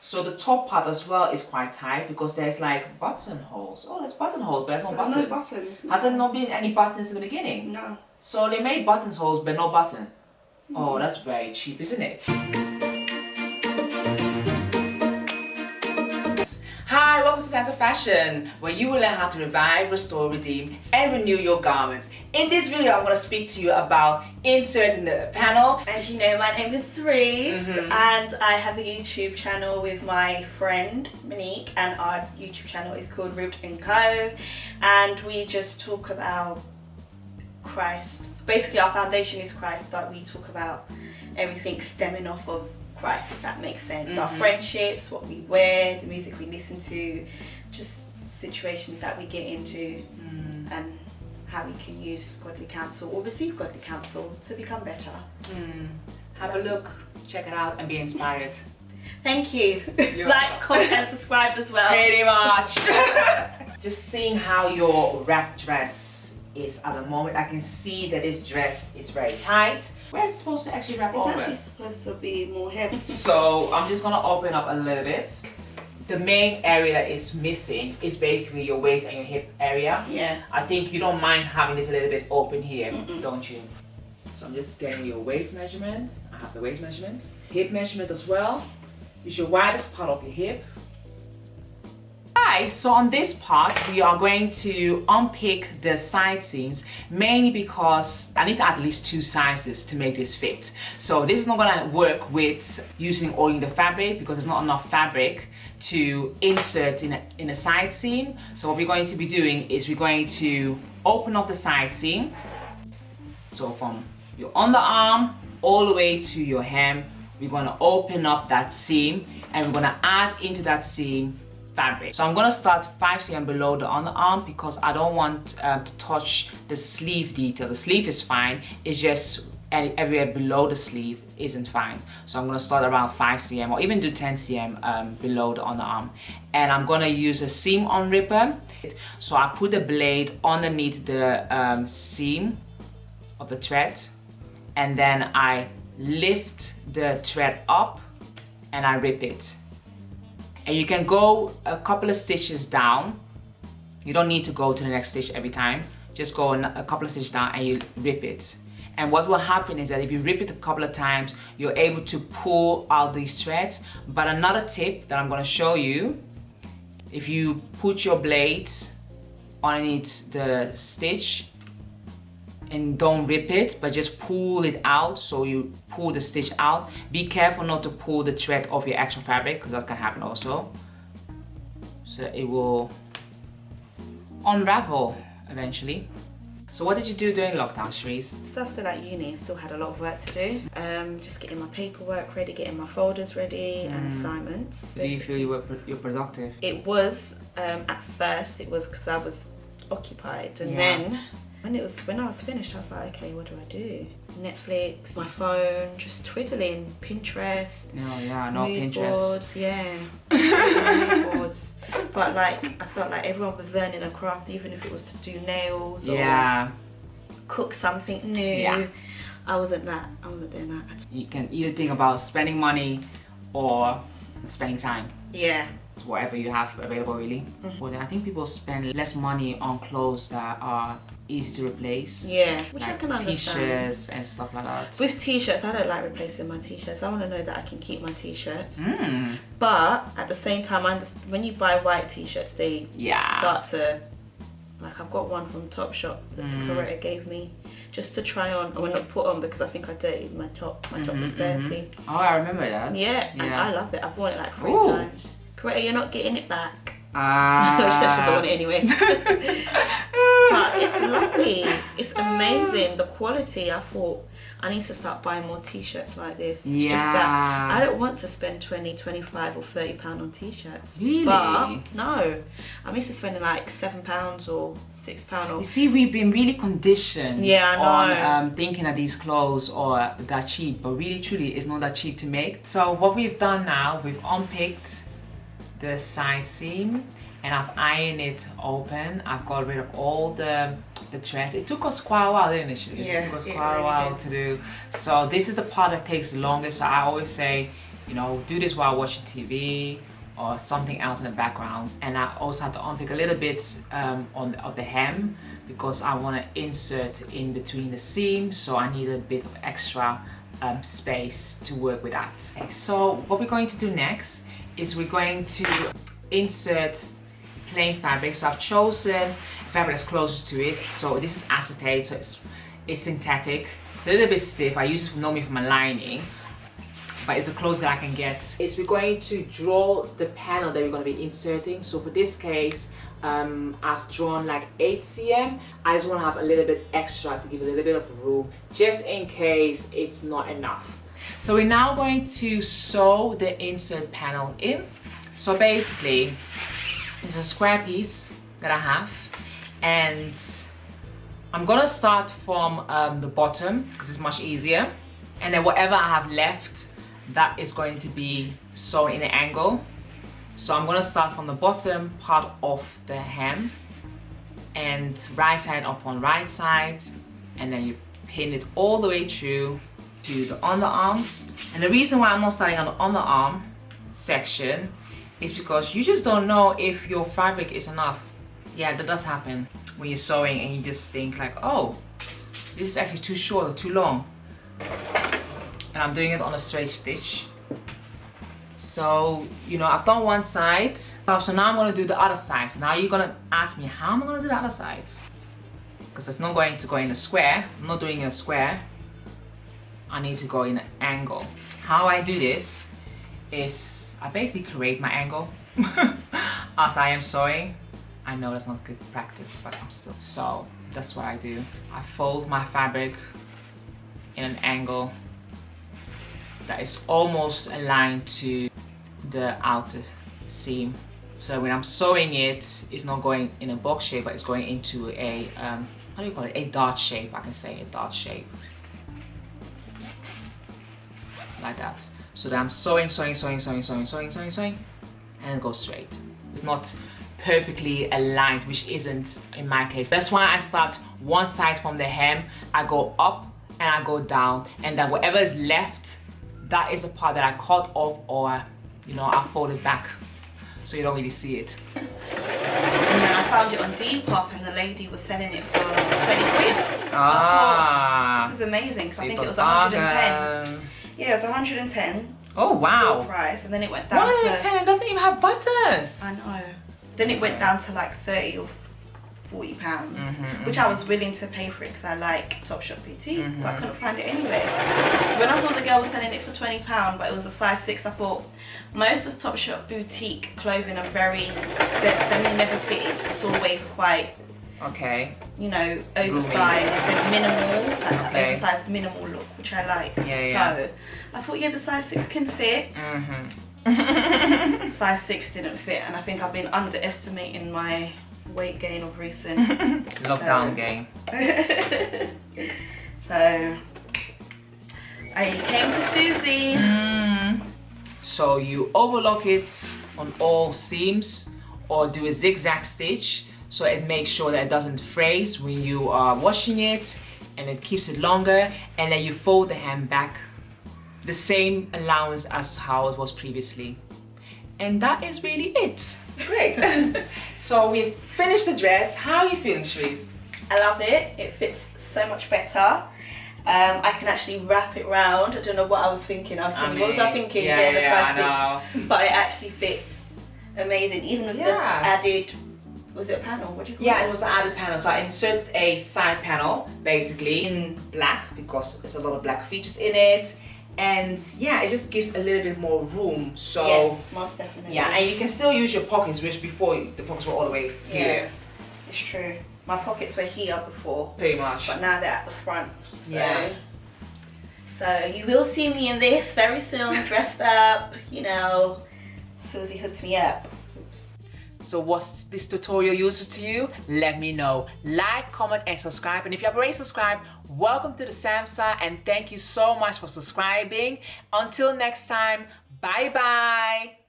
So the top part as well is quite tight because there's like buttonholes. Oh, there's buttonholes, but there's no buttons. No buttons. Has there not been any buttons in the beginning? No. So they made buttonholes but no button. Oh, that's very cheap, isn't it? Hi, welcome to Semsah Fashion, where you will learn how to revive, restore, redeem, and renew your garments. In this video, I'm going to speak to you about inserting the panel. As you know, my name is Serisse, and I have a YouTube channel with my friend Monique, and our YouTube channel is called Ribbed&Co, and we just talk about Christ. Basically, our foundation is Christ, but we talk about everything stemming off of Christ, if that makes sense. Our friendships, what we wear, the music we listen to, just situations that we get into, and how we can use godly counsel or receive godly counsel to become better. Have a look, check it out, and be inspired. Thank you. Like, comment, and subscribe as well. Pretty much. Just seeing how your wrap dress is at the moment, I can see that this dress is very tight. Where's it supposed to actually wrap over? It's actually supposed to be more heavy. So I'm just gonna open up a little bit. The main area that is missing is basically your waist and your hip area. Yeah. I think you don't mind having this a little bit open here, don't you? So I'm just getting your waist measurement. I have the waist measurement. Hip measurement as well. Use your widest part of your hip. Alright, so on this part we are going to unpick the side seams, mainly because I need at least 2 sizes to make this fit. So this is not going to work with using only the fabric because there's not enough fabric to insert in a side seam. So what we're going to be doing is we're going to open up the side seam. So from your underarm all the way to your hem, we're going to open up that seam and we're going to add into that seam fabric. So I'm going to start 5 cm below the underarm because I don't want to touch the sleeve detail. The sleeve is fine, it's just everywhere below the sleeve isn't fine. So I'm going to start around 5 cm or even do 10 cm below the underarm. And I'm going to use a seam unripper. So I put the blade underneath the seam of the thread, and then I lift the thread up and I rip it. And you can go a couple of stitches down. You don't need to go to the next stitch every time. Just go a couple of stitches down and you rip it. And what will happen is that if you rip it a couple of times, you're able to pull out these threads. But another tip that I'm going to show you, if you put your blade underneath the stitch and don't rip it, but just pull it out, so you pull the stitch out. Be careful not to pull the thread off your actual fabric because that can happen also. So it will unravel eventually. So what did you do during lockdown, Serisse? So I was still at uni and still had a lot of work to do. Just getting my paperwork ready, getting my folders ready and assignments. Do you feel you're productive? It was, at first it was because I was occupied, and then when I was finished, I was like, okay, what do I do? Netflix, my phone, just twiddling, Pinterest. No, yeah, no mood Pinterest. Boards, yeah. Mood boards. But like, I felt like everyone was learning a craft, even if it was to do nails or cook something new. Yeah. I wasn't doing that. You can either think about spending money or spending time. Yeah. It's whatever you have available, really. Well, then I think people spend less money on clothes that are easy to replace. Yeah, which like I can understand. T-shirts and stuff like that. With t-shirts, I don't like replacing my t-shirts. I want to know that I can keep my t-shirts. But at the same time, when you buy white t-shirts, they start to, like, I've got one from Topshop that Coretta gave me just to try on, or not put on, because I think I dirtied my top. My top was dirty. Oh, I remember that. Yeah, and I love it. I've worn it like 3 times. Coretta, you're not getting it back. She said she don't want it anyway. But it's lovely. It's amazing. The quality, I thought I need to start buying more t-shirts like this. It's just that I don't want to spend 20, 25 or 30 pound on t-shirts. Really? But no. I'm used to spending like £7 or £6 You see, we've been really conditioned on thinking that these clothes are that cheap, but really truly it's not that cheap to make. So what we've done now, we've unpicked the side seam and I've ironed it open. I've got rid of all the threads. It took us quite a while, didn't it? Yeah, it took us quite a while to do. So this is the part that takes the longest. So I always say you know, do this while watching TV or something else in the background. And I also had to unpick a little bit of the hem because I want to insert in between the seams, so I need a bit of extra space to work with that. Okay, so what we're going to do next is we're going to insert plain fabric. So I've chosen fabric that's closest to it. So this is acetate, so it's synthetic. It's a little bit stiff. I use it normally for my lining, but it's the closest I can get. We're going to draw the panel that we're going to be inserting. So for this case, I've drawn like 8 cm. I just want to have a little bit extra to give a little bit of room, just in case it's not enough. So we're now going to sew the insert panel in. So basically, it's a square piece that I have, and I'm gonna start from the bottom because it's much easier, and then whatever I have left, that is going to be sewn in an angle. So I'm gonna start from the bottom part of the hem, and right side up on right side, and then you pin it all the way through to the underarm. And the reason why I'm not starting on the underarm section is because you just don't know if your fabric is enough. Yeah, that does happen when you're sewing and you just think like, oh, this is actually too short or too long. And I'm doing it on a straight stitch. So, you know, I've done one side. So now I'm gonna do the other side. So now you're gonna ask me, how am I gonna do the other side? Because it's not going to go in a square. I'm not doing a square. I need to go in an angle. How I do this is I basically create my angle as I am sewing. I know that's not good practice, but I'm still. So that's what I do. I fold my fabric in an angle that is almost aligned to the outer seam. So when I'm sewing it, it's not going in a box shape, but it's going into a, how do you call it? A dart shape, I can say a dart shape. Like that. So that I'm sewing, and it goes straight. It's not perfectly aligned, which isn't in my case. That's why I start one side from the hem, I go up and I go down, and then whatever is left, that is the part that I cut off, or you know, I fold it back so you don't really see it. And then I found it on Depop, and the lady was selling it for 20 quid. Ah, so this is amazing, because so I think it was 110. Yeah, it was 110. Oh wow. Full price, and then it went down 110, it doesn't even have buttons. I know. Then it went down to like 30 or 40 pounds, which I was willing to pay for it because I like Topshop boutique, but I couldn't find it anywhere. So when I saw the girl was selling it for £20, but it was a size 6, I thought most of Topshop boutique clothing are they're never fitted. It's always quite, you know, oversized and minimal, like oversized minimal look, which I like. So I thought, yeah, the size 6 can fit. Size 6 didn't fit, and I think I've been underestimating my weight gain of recent. Lockdown game. So I came to Susie. So you overlock it on all seams, or do a zigzag stitch so it makes sure that it doesn't fray when you are washing it, and it keeps it longer, and then you fold the hem back the same allowance as how it was previously. And that is really it. Great. So we've finished the dress. How are you feeling, Serisse? I love it. It fits so much better. I can actually wrap it round. I don't know what I was thinking. What was I thinking? Yeah, I know. But it actually fits amazing. Even with the added, was it a panel? What do you call it? Yeah, it was an added panel. So I inserted a side panel, basically in black, because there's a lot of black features in it. And yeah, it just gives a little bit more room. So yes, most definitely. Yeah, and you can still use your pockets, which before the pockets were all the way here. Yeah, it's true. My pockets were here before. Pretty much. But now they're at the front. So. Yeah. So you will see me in this very soon, dressed up, you know. Susie hooked me up. Oops. So was this tutorial useful to you? Let me know. Like, comment and subscribe. And if you have already subscribed, welcome to the Semsah, and thank you so much for subscribing. Until next time, bye bye.